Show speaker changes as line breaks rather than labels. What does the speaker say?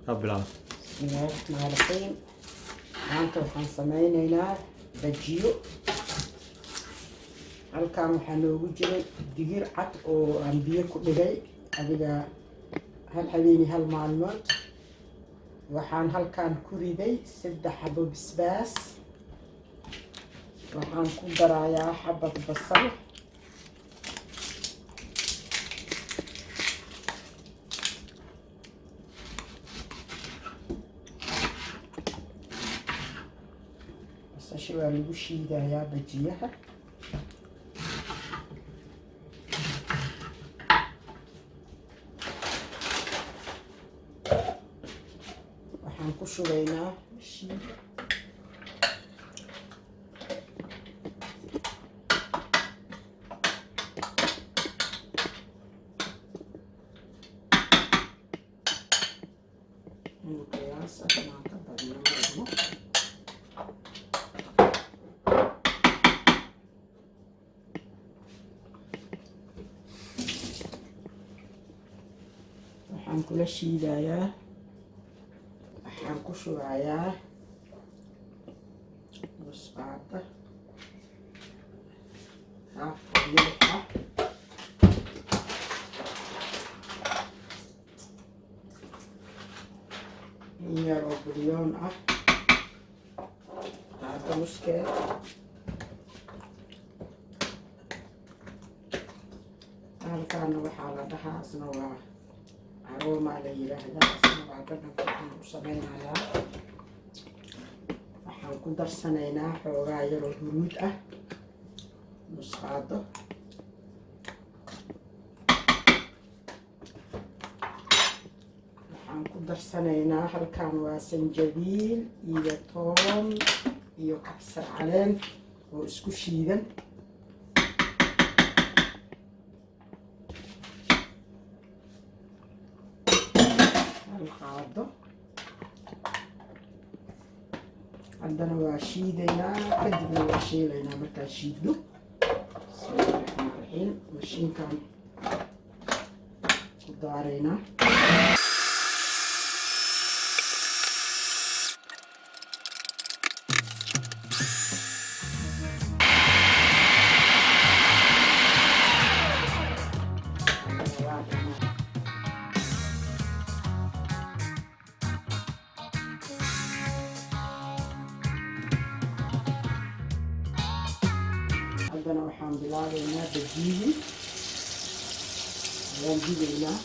بسم
الله الرحمن الرحيم. maanta waxaan sameynaynaa bajiyo. halkan waxaa noogu jiray digir cad oo aan biyo ku dhigay adiga hal habeeni hal maalmood. waxaan halkan ku riday 3 xabo basbaas. waxaan ku darayaa xabad basal, basasha waa lagu shiidayaa bajiyaha. waxaan ku shubaynaa shiida. qiyaas aan ka badno marno. waxaan kula shiidayaa. waxaan ku shubayaa busbaada haaf milix ah, yar oo bulyoon ah, qaado muskeed, halkaana waxaa la dhahaa isna waa aroomaa la yiraahdaa. isna waa dhadhanka waxaan ku sameynayaa. waxaan ku darsanaynaa xoogaa yaroo huruud ah, musqaado, waxaan ku darsanaynaa halkan waa sanjabiil iyo toon iyo kabsar caleen oo isku shiidan. qaado haddana waa shiidaynaa, kadibna waa shiilaynaa. markaan shiidno bismillahi raxmaani raxiim mashiinkan ku daaraynaa. haddana waxaan bilaabaynaa bajiyihii. waan digaynaa.